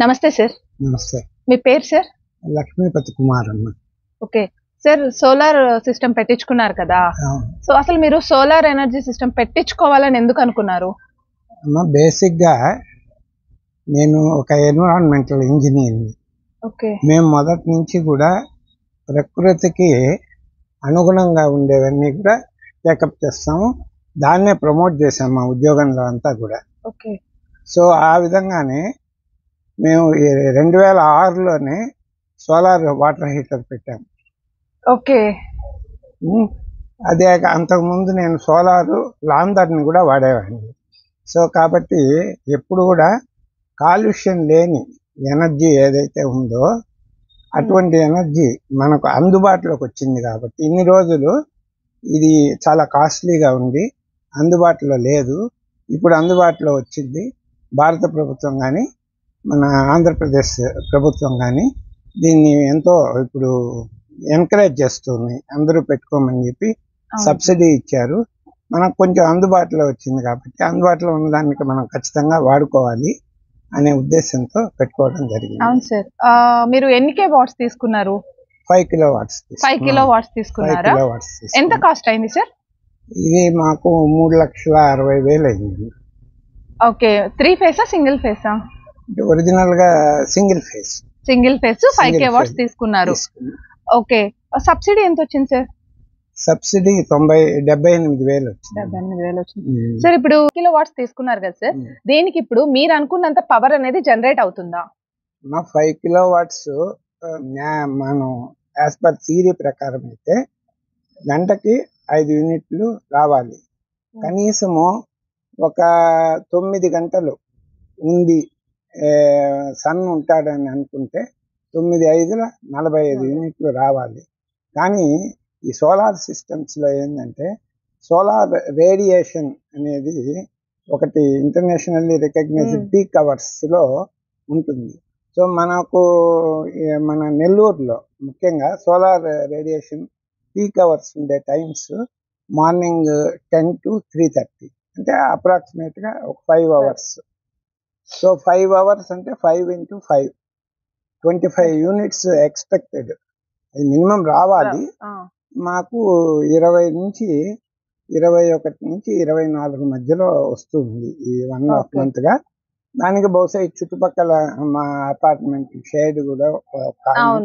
నమస్తే సార్. నమస్తే. మీ పేరు సార్? లక్ష్మీపతి కుమార్ అమ్మ. ఓకే. సార్ సోలార్ సిస్టమ్ పెట్టించుకున్నారు కదా. సో అసలు మీరు సోలార్ ఎనర్జీ సిస్టమ్ పెట్టించుకోవాలని ఎందుకు అనుకున్నారు? అమ్మ బేసిక్గా నేను ఒక ఎన్విరాన్మెంటల్ ఇంజనీర్ని. ఓకే. మేము మొదటి నుంచి కూడా ప్రకృతికి అనుగుణంగా ఉండేవన్నీ కూడా టేకప్ చేస్తాము. దాన్నే ప్రమోట్ చేసాము మా ఉద్యోగంలో అంతా కూడా. ఓకే. సో ఆ విధంగానే మేము 2006లోనే సోలార్ వాటర్ హీటర్ పెట్టాము. ఓకే. అదే అంతకుముందు నేను సోలారు లాందర్ని కూడా వాడేవాడిని. సో కాబట్టి ఎప్పుడు కూడా కాలుష్యం లేని ఎనర్జీ ఏదైతే ఉందో అటువంటి ఎనర్జీ మనకు అందుబాటులోకి వచ్చింది. కాబట్టి ఇన్ని రోజులు ఇది చాలా కాస్ట్లీగా ఉంది, అందుబాటులో లేదు. ఇప్పుడు అందుబాటులో వచ్చింది. భారత ప్రభుత్వం కానీ మన ఆంధ్రప్రదేశ్ ప్రభుత్వం కానీ దీన్ని ఎంతో ఇప్పుడు ఎంకరేజ్ చేస్తుంది. అందరూ పెట్టుకోమని చెప్పి సబ్సిడీ ఇచ్చారు. మనకు కొంచెం అందుబాటులో వచ్చింది కాబట్టి అందుబాటులో ఉన్నదానికి మనం ఖచ్చితంగా వాడుకోవాలి అనే ఉద్దేశంతో పెట్టుకోవడం జరిగింది. అవును సార్. మీరు ఎన్ని వాట్స్ తీసుకున్నారు? 5 కిలోవాట్స్. 5 కిలోవాట్స్ తీసుకున్నారా? ఎంత కాస్ట్ అయింది సార్? ఇది మాకు 3,60,000 అయింది. ఓకే. 3 ఫేసా సింగిల్ ఫేసా? ఒరిజినల్ గా single phase. Single phase 5 kilowatts తీసుకున్నారు. ఓకే. సబ్సిడీ ఎంత వచ్చింది సార్? సబ్సిడీ 78,000 వచ్చింది. 78,000 వచ్చింది. సార్ ఇప్పుడు కిలోవాట్స్ తీసుకున్నారు కదా సార్, దేనికి ఇప్పుడు మీరు అనుకున్నంత పవర్ అనేది జనరేట్ అవుతుందా? మా 5 కిలోవాట్స్ మనం యాజ్ పర్ థియరీ ప్రకారం అయితే గంటకి 5 యూనిట్లు రావాలి. కనీసము ఒక 9 గంటలు ఉంది సన్ ఉంటాడని అనుకుంటే 9×5 45 యూనిట్లు రావాలి. కానీ ఈ సోలార్ సిస్టమ్స్లో ఏంటంటే సోలార్ రేడియేషన్ అనేది ఒకటి ఇంటర్నేషనల్లీ రికగ్నైజ్డ్ పీక్ అవర్స్లో ఉంటుంది. సో మనకు మన నెల్లూరులో ముఖ్యంగా సోలార్ రేడియేషన్ పీక్ అవర్స్ ఉండే టైమ్స్ మార్నింగ్ 10 to 3:30, అంటే అప్రాక్సిమేట్గా ఒక 5 అవర్స్. సో 5 అవర్స్ అంటే 5 into 5 25 యూనిట్స్ ఎక్స్పెక్టెడ్. అది మినిమం రావాలి. మాకు 20 నుంచి 21 నుంచి 24 మధ్యలో వస్తుంది ఈ 1.5 monthగా. దానికి బహుశా ఈ చుట్టుపక్కల మా అపార్ట్మెంట్ షేడ్ కూడా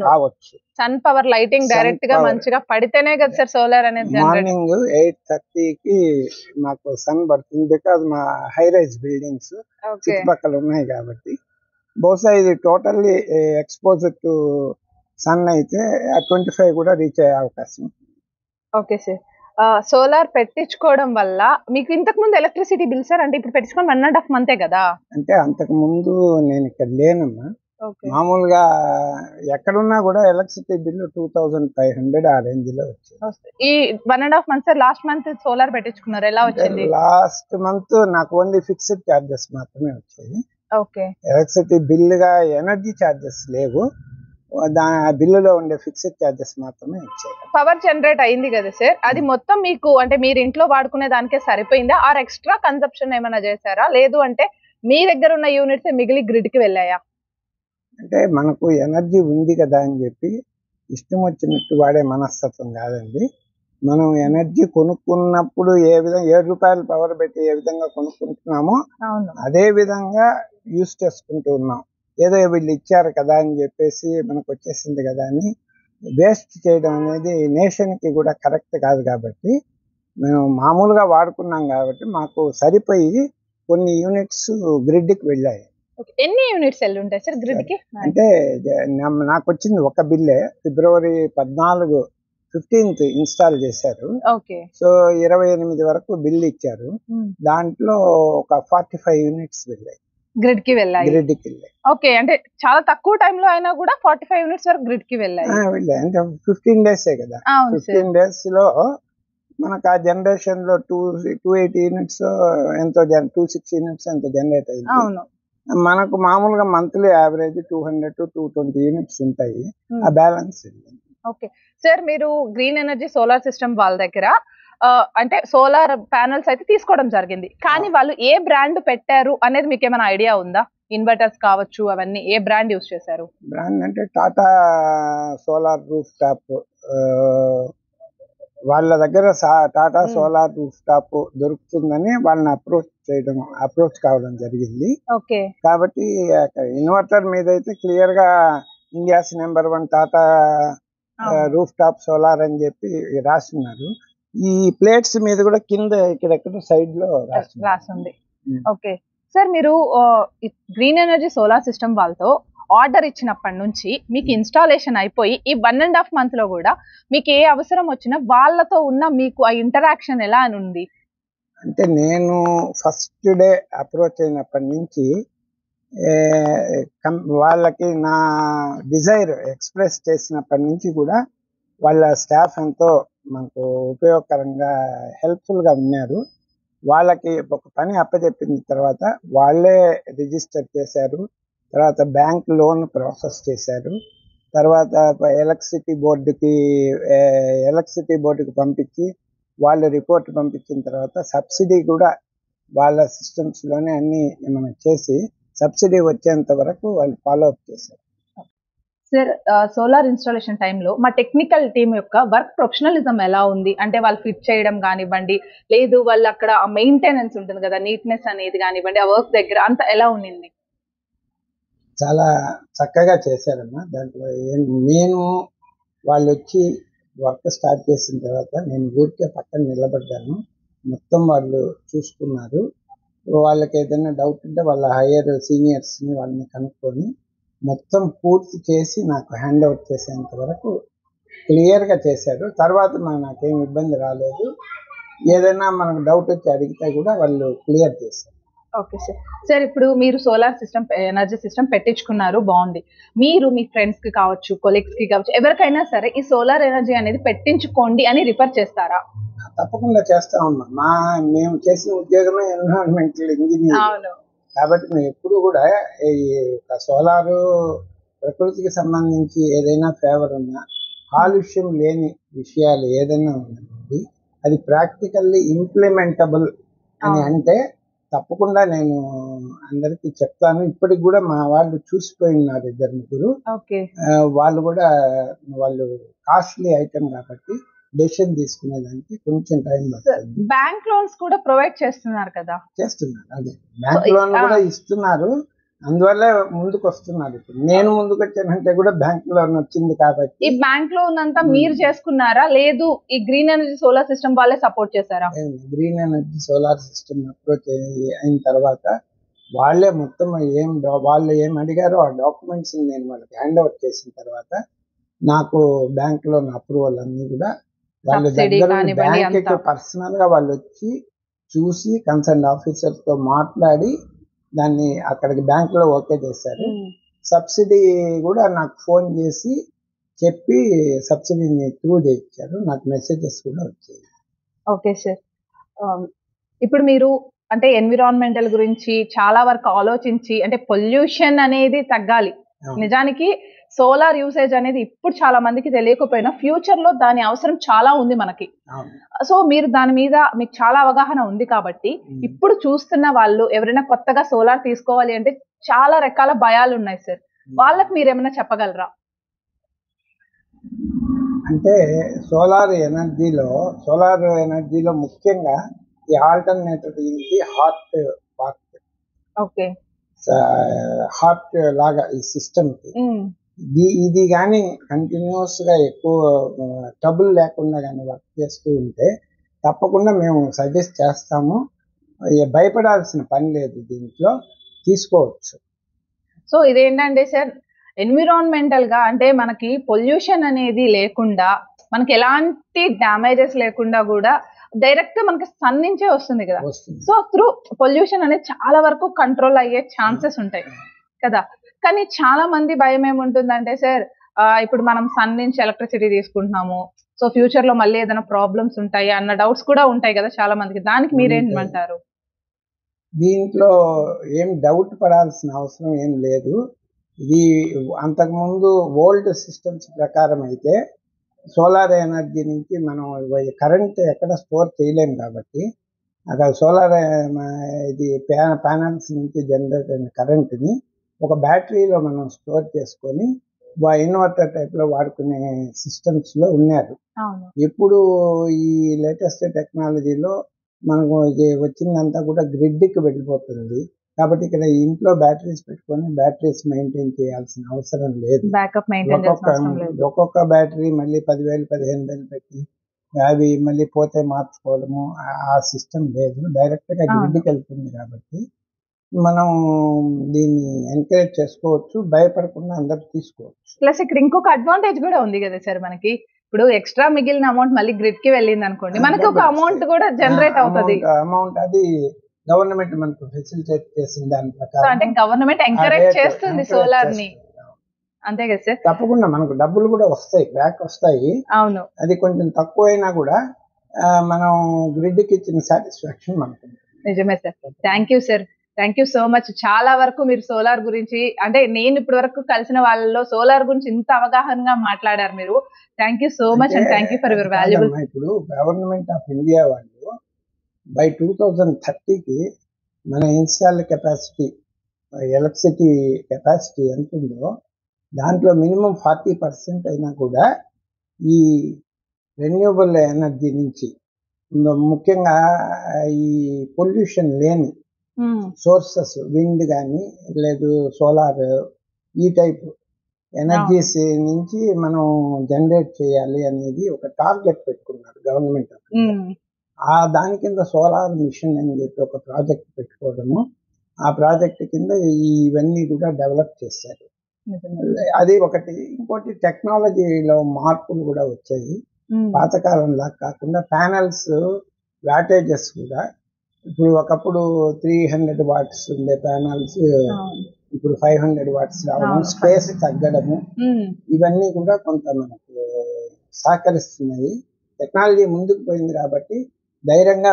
కావచ్చు. సన్ పవర్ లైటింగ్ డైరెక్ట్ గా మంచిగా పడితేనే కదా సార్ సోలార్ అనేది. మార్నింగ్ 8:30కి మాకు సన్ పడుతుంది. బికాజ్ మా హై రైజ్ బిల్డింగ్స్ చుట్టుపక్కల ఉన్నాయి కాబట్టి బహుశా ఇది టోటల్లీ ఎక్స్పోజర్ టు సన్ అయితే 25 కూడా రీచ్ అయ్యే అవకాశం. Okay sir. సోలార్ పెట్టించుకోవడం వల్ల మీకు ఇంతకు ముందు ఎలక్ట్రిసిటీ బిల్ సార్, అంటే ఇప్పుడు పెట్టుకొని 1.5 month కదా? అంటే అంతకు ముందు నేను ఇక్కడ లేనమ్మా. మామూలుగా ఎక్కడున్నా కూడా ఎలక్ట్రిసిటీ బిల్లు 2,500 ఆ రేంజ్ లో వచ్చింది. ఈ 1.5 month sir last month solar పెట్టించుకున్నారు, ఎలా వచ్చింది? లాస్ట్ మంత్ నాకు ఓన్లీ ఫిక్స్డ్ చార్జెస్ మాత్రమే వచ్చాయి. ఓకే. ఎలక్ట్రిసిటీ బిల్లుగా ఎనర్జీ చార్జెస్ లేవు, బిల్లులో ఉండే ఫిక్స్డ్ చార్జెస్ మాత్రమే వచ్చాయి. పవర్ జనరేట్ అయింది కదా సార్, అది మొత్తం మీకు అంటే మీరు ఇంట్లో వాడుకునే దానికే సరిపోయిందా? ఆర్ ఎక్స్ట్రా కన్సంప్షన్ ఏమైనా చేశారా? లేదు అంటే మీ దగ్గర ఉన్న యూనిట్స్ మిగిలి గ్రిడ్ కి వెళ్ళాయా? అంటే మనకు ఎనర్జీ ఉంది కదా అని చెప్పి ఇష్టం వచ్చినట్టు వాడే మనస్తత్వం కాదండి. మనం ఎనర్జీ కొనుక్కున్నప్పుడు ఏ విధంగా 7 రూపాయలు పవర్ పెట్టి ఏ విధంగా కొనుక్కుంటున్నామో అదే విధంగా యూస్ చేసుకుంటూ ఉన్నాం. ఏదో వీళ్ళు ఇచ్చారు కదా అని చెప్పేసి మనకు వచ్చేసింది కదా అని వేస్ట్ చేయడం అనేది నేషన్కి కూడా కరెక్ట్ కాదు. కాబట్టి మేము మామూలుగా వాడుకున్నాం కాబట్టి మాకు సరిపోయి కొన్ని యూనిట్స్ గ్రిడ్కి వెళ్ళాయి. ఎన్ని యూనిట్స్ వెళ్ళి ఉంటాయి సార్ గ్రిడ్ కి? అంటే నాకు వచ్చింది ఒక బిల్లే. February 14, 15th ఇన్స్టాల్ చేశారు. సో 28 వరకు బిల్ ఇచ్చారు. దాంట్లో ఒక 45 యూనిట్స్ వెళ్ళాయి గ్రిడ్ కి వెళ్ళాయి. ఓకే. అంటే చాలా తక్కువ టైంలో అయినా కూడా 45 యూనిట్స్ వరకు గ్రిడ్ కి వెళ్ళాయి. అంటే 15 డేసే కదా. 15 days లో మనకు ఆ జనరేషన్ లో 280 యూనిట్స్ ఎంతో 260 యూనిట్స్ ఎంతో జనరేట్ అయింది. మనకు మామూలుగా మంత్లీ యావరేజ్ 200 to 220 యూనిట్స్ ఉంటాయి. ఆ బ్యాలెన్స్. ఓకే సార్, మీరు గ్రీన్ ఎనర్జీ సోలార్ సిస్టమ్ వాళ్ళ దగ్గర అంటే సోలార్ ప్యానల్స్ అయితే తీసుకోవడం జరిగింది. కానీ వాళ్ళు ఏ బ్రాండ్ పెట్టారు అనేది మీకు ఏమైనా ఐడియా ఉందా? ఇన్వర్టర్స్ కావచ్చు అవన్నీ ఏ బ్రాండ్ యూస్ చేశారు? బ్రాండ్ అంటే టాటా సోలార్ రూఫ్ టాప్. వాళ్ళ దగ్గర టాటా సోలార్ రూఫ్ టాప్ దొరుకుతుందని వాళ్ళని అప్రోచ్ కావడం జరిగింది. ఓకే. కాబట్టి ఇన్వర్టర్ మీద అయితే క్లియర్ గా India's number 1 Tata roof top solar అని చెప్పి రాస్తున్నారు. ఈ ప్లేట్స్ మీద కూడా కింద ఇక్కడ సైడ్ లో రాస్తుంది. ఓకే సార్, మీరు గ్రీన్ ఎనర్జీ సోలార్ సిస్టమ్ వాళ్ళతో ఆర్డర్ ఇచ్చినప్పటి నుంచి మీకు ఇన్స్టాలేషన్ అయిపోయి ఈ 1.5 month లో కూడా మీకు ఏ అవసరం వచ్చినా వాళ్ళతో ఉన్న మీకు ఆ ఇంటరాక్షన్ ఎలా అని ఉంది? అంటే నేను ఫస్ట్ డే అప్రోచ్ అయినప్పటి నుంచి వాళ్ళకి నా డిజైర్ ఎక్స్ప్రెస్ చేసినప్పటి నుంచి కూడా వాళ్ళ స్టాఫ్ ఎంతో మనకు ఉపయోగకరంగా హెల్ప్ఫుల్గా ఉన్నారు. వాళ్ళకి ఒక పని అప్పచెప్పిన తర్వాత వాళ్ళే రిజిస్టర్ చేశారు. తర్వాత బ్యాంక్ లోన్ ప్రాసెస్ చేశారు. తర్వాత ఎలక్ట్రిసిటీ బోర్డుకి పంపించి వాళ్ళు రిపోర్ట్ పంపించిన తర్వాత సబ్సిడీ కూడా వాళ్ళ సిస్టమ్స్లోనే అన్ని మనం చేసి సబ్సిడీ వచ్చేంత వరకు వాళ్ళు ఫాలో అప్ చేశారు. సార్, సోలార్ ఇన్స్టాలేషన్ టైంలో మా టెక్నికల్ టీమ్ యొక్క వర్క్ ప్రొఫెషనలిజం ఎలా ఉంది? అంటే వాళ్ళు ఫిట్ చేయడం కానివ్వండి, లేదు వాళ్ళు అక్కడ మెయింటెనెన్స్ ఉంటుంది కదా, నీట్నెస్ అనేది కానివ్వండి, ఆ వర్క్ దగ్గర అంతా ఎలా ఉండింది? చాలా చక్కగా చేశారమ్మా. దాంట్లో నేను వాళ్ళు వచ్చి వర్క్ స్టార్ట్ చేసిన తర్వాత నేను ఊరికే పక్కన నిలబడ్డాను. మొత్తం వాళ్ళు చూసుకున్నారు. వాళ్ళకి ఏదైనా డౌట్ ఉంటే వాళ్ళ హైయర్ సీనియర్స్ని వాళ్ళని కనుక్కొని మొత్తం పూర్తి చేసి నాకు హ్యాండ్ అవుట్ చేసేంత వరకు క్లియర్గా చేశారు. తర్వాత నాకేం ఇబ్బంది రాలేదు. ఏదైనా మనకు డౌట్ వచ్చి అడిగితే కూడా వాళ్ళు క్లియర్ చేశారు. Okay sir. సార్, ఇప్పుడు మీరు సోలార్ సిస్టమ్ ఎనర్జీ సిస్టమ్ పెట్టించుకున్నారు, బాగుంది. మీరు మీ ఫ్రెండ్స్ కి కావచ్చు, కొలీగ్స్ కి కావచ్చు, ఎవరికైనా సరే ఈ సోలార్ ఎనర్జీ అనేది పెట్టించుకోండి అని రిఫర్ చేస్తారా? తప్పకుండా చేస్తామమ్మా. మేము చేసిన ఉద్యోగమే ఎన్విరాన్మెంటల్ ఇంజనీర్. కాబట్టి మేము ఎప్పుడు కూడా ఈ సోలారు ప్రకృతికి సంబంధించి ఏదైనా ఫేవర్ ఉన్నా, కాలుష్యం లేని విషయాలు ఏదైనా ఉన్నది అది ప్రాక్టికల్లీ ఇంప్లిమెంటబుల్ అని అంటే తప్పకుండా నేను అందరికి చెప్తాను. ఇప్పటికి కూడా మా వాళ్ళు చూసిపోయినారు 2-3. వాళ్ళు కూడా వాళ్ళు కాస్ట్లీ ఐటమ్ కాబట్టి డెసిషన్ తీసుకునేదానికి కొంచెం టైం పడుతుంది. బ్యాంక్ లోన్స్ కూడా ప్రొవైడ్ చేస్తున్నారు కదా? చేస్తున్నారు. అదే బ్యాంక్ లోన్ కూడా ఇస్తున్నారు. అందువల్ల ముందుకు వస్తున్నారు. ఇప్పుడు నేను ముందుకు వచ్చానంటే కూడా బ్యాంక్ లోన్ వచ్చింది కాబట్టి. ఈ బ్యాంక్ లోన్ అంతా మీరు చేసుకున్నారా, లేదు ఈ గ్రీన్ ఎనర్జీ సోలార్ సిస్టమ్ వాళ్ళే సపోర్ట్ చేశారా? Green energy solar system approach అయిన తర్వాత వాళ్ళే మొత్తం వాళ్ళు ఏం అడిగారో ఆ డాక్యుమెంట్స్ నేను వాళ్ళకి హ్యాండ్ ఓవర్ చేసిన తర్వాత నాకు బ్యాంక్ లోన్ అప్రూవల్ అన్ని కూడా వాళ్ళ దగ్గర బ్యాంక్ పర్సనల్ గా వాళ్ళు వచ్చి చూసి కన్సర్న్ ఆఫీసర్ తో మాట్లాడి దాన్ని అక్కడికి బ్యాంక్ లో ఓకే చేశారు. సబ్సిడీ కూడా నాకు ఫోన్ చేసి చెప్పి సబ్సిడీని త్రూ చేయించారు. నాకు మెసేజెస్ కూడా వచ్చాయి. ఓకే సార్, ఇప్పుడు మీరు అంటే ఎన్విరాన్మెంటల్ గురించి చాలా వరకు ఆలోచించి, అంటే పొల్యూషన్ అనేది తగ్గాలి. నిజానికి సోలార్ యూసేజ్ అనేది ఇప్పుడు చాలా మందికి తెలియకపోయినా ఫ్యూచర్ లో దాని అవసరం చాలా ఉంది మనకి. సో మీరు దాని మీద మీకు చాలా అవగాహన ఉంది కాబట్టి ఇప్పుడు చూస్తున్న వాళ్ళు ఎవరైనా కొత్తగా సోలార్ తీసుకోవాలి అంటే చాలా రకాల భయాలు ఉన్నాయి సార్, వాళ్ళకి మీరు ఏమైనా చెప్పగలరా? అంటే సోలార్ ఎనర్జీలో ముఖ్యంగా ఈ ఆల్టర్నేటివ్ హార్ట్ హార్ట్ లాగా ఈ సిస్టమ్ ఇది కానీ కంటిన్యూస్ గా ఎక్కువ ట్రబుల్ లేకుండా కానీ వర్క్ చేస్తూ ఉంటే తప్పకుండా మేము సజెస్ట్ చేస్తాము. భయపడాల్సిన పని లేదు, దీంట్లో తీసుకోవచ్చు. సో ఇదేంటంటే సార్, ఎన్విరాన్మెంటల్ గా అంటే మనకి పొల్యూషన్ అనేది లేకుండా, మనకి ఎలాంటి డ్యామేజెస్ లేకుండా కూడా డైరెక్ట్ మనకి సన్ నుంచే వస్తుంది కదా. సో త్రూ పొల్యూషన్ అనేది చాలా వరకు కంట్రోల్ అయ్యే ఛాన్సెస్ ఉంటాయి కదా. కానీ చాలా మంది భయం ఏముంటుందంటే సార్, ఇప్పుడు మనం సన్ నుంచి ఎలక్ట్రిసిటీ తీసుకుంటున్నాము, సో ఫ్యూచర్ లో మళ్ళీ ఏదైనా ప్రాబ్లమ్స్ ఉంటాయి అన్న డౌట్స్ కూడా ఉంటాయి కదా చాలా మందికి. దానికి మీరేంటంటారు? దీంట్లో ఏం డౌట్ పడాల్సిన అవసరం ఏం లేదు. ఇది అంతకుముందు ఓల్డ్ సిస్టమ్స్ ప్రకారం అయితే సోలార్ ఎనర్జీ నుంచి మనం కరెంట్ ఎక్కడ స్టోర్ చేయలేము కాబట్టి అక్కడ సోలార్ ఇది ప్యానల్స్ నుంచి జనరేట్ అయిన కరెంట్ని ఒక బ్యాటరీలో మనం స్టోర్ చేసుకొని ఇన్వర్టర్ టైప్లో వాడుకునే సిస్టమ్స్లో ఉన్నారు. ఇప్పుడు ఈ లేటెస్ట్ టెక్నాలజీలో మనకు వచ్చిందంతా కూడా గ్రిడ్కి వెళ్ళిపోతుంది కాబట్టి ఇక్కడ ఇంట్లో బ్యాటరీస్ పెట్టుకొని బ్యాటరీస్ మెయింటైన్ చేయాల్సిన అవసరం లేదు. ఒక్కొక్క బ్యాటరీ మళ్ళీ 10,000 15,000 పెట్టి అవి మళ్ళీ పోతే మార్చుకోవడము ఆ సిస్టమ్ లేదు. డైరెక్ట్గా గ్రిడ్కి వెళ్తుంది కాబట్టి మనం దీన్ని ఎంకరేజ్ చేసుకోవచ్చు, భయపడకుండా అందరూ తీసుకోవచ్చు. ప్లస్ ఇక్కడ ఇంకొక అడ్వాంటేజ్ కూడా ఉంది కదా సార్, మనకి ఇప్పుడు ఎక్స్ట్రా మిగిలిన అమౌంట్ మళ్ళీ గ్రిడ్ కి వెళ్ళింది అనుకోండి, మనకి ఒక అమౌంట్ కూడా జనరేట్ అవుతుంది. అమౌంట్ అది గవర్నమెంట్ మనకు ఫెసిలిటేట్ చేసిన దాని ప్రకారం, అంటే గవర్నమెంట్ ఎంకరేజ్ చేస్తుంది సోలార్ ని, అంతే కదా సార్? తప్పకుండా మనకు డబ్బులు కూడా వస్తాయి, బ్యాక్ వస్తాయి. అవును, అది కొంచెం తక్కువైనా కూడా మనం గ్రిడ్ కి ఇచ్చిన సాటిస్ఫాక్షన్ మనకు. నిజమే sir. Thank you sir, thank you so much. చాలా వరకు మీరు సోలార్ గురించి, అంటే నేను ఇప్పటి వరకు కలిసిన వాళ్ళలో సోలార్ గురించి ఇంత అవగాహనగా మాట్లాడారు మీరు. Thank you so much and thank you for your valuable. ఇప్పుడు గవర్నమెంట్ ఆఫ్ ఇండియా వాళ్ళు బై 2030కి మన ఇన్స్టాల్ కెపాసిటీ, ఎలక్ట్రిసిటీ కెపాసిటీ ఎంత ఉందో దాంట్లో మినిమం 40% అయినా కూడా ఈ రెన్యూవబుల్ ఎనర్జీ నుంచి, ముఖ్యంగా ఈ పొల్యూషన్ లేని సోర్సెస్, విండ్ కానీ లేదు సోలార్, ఈ టైప్ ఎనర్జీస్ నుంచి మనం జనరేట్ చేయాలి అనేది ఒక టార్గెట్ పెట్టుకున్నారు గవర్నమెంట్. దాని కింద సోలార్ మిషన్ అని చెప్పి ఒక ప్రాజెక్ట్ పెట్టుకోవడము, ఆ ప్రాజెక్ట్ కింద ఇవన్నీ కూడా డెవలప్ చేశారు. అది ఒకటి. ఇంకోటి టెక్నాలజీలో మార్పులు కూడా వచ్చాయి. పాతకాలంలా కాకుండా ప్యానల్స్ వాటేజెస్ కూడా, ఇప్పుడు ఒకప్పుడు 300 వాట్స్ ఉండే ప్యానల్స్ ఇప్పుడు 500 వాట్స్ రావడం, స్పేస్ తగ్గడము, ఇవన్నీ కూడా కొంత మనకు సహకరిస్తున్నాయి. టెక్నాలజీ ముందుకు పోయింది కాబట్టి ధైర్యంగా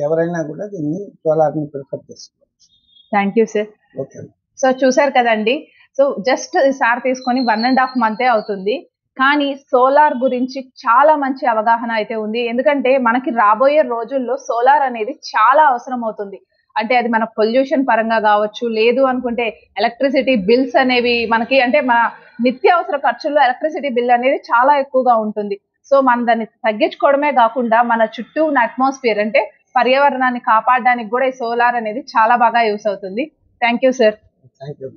ఎవరైనా కూడా దీన్ని సోలార్ని ప్రిఫర్ చేసుకోవచ్చు. Thank you sir. Okay. So చూసారు కదండి, సో జస్ట్ సార్ తీసుకొని 1.5 months అవుతుంది, కానీ సోలార్ గురించి చాలా మంచి అవగాహన అయితే ఉంది. ఎందుకంటే మనకి రాబోయే రోజుల్లో సోలార్ అనేది చాలా అవసరం అవుతుంది. అంటే అది మన పొల్యూషన్ పరంగా కావచ్చు, లేదు అనుకుంటే ఎలక్ట్రిసిటీ బిల్స్ అనేవి మనకి, అంటే మన నిత్యావసర ఖర్చుల్లో ఎలక్ట్రిసిటీ బిల్ అనేది చాలా ఎక్కువగా ఉంటుంది. సో మనం దాన్ని తగ్గించుకోవడమే కాకుండా మన చుట్టూ ఉన్న అట్మాస్ఫియర్, అంటే పర్యావరణాన్ని కాపాడడానికి కూడా ఈ సోలార్ అనేది చాలా బాగా యూస్ అవుతుంది. Thank you sir. Thank you.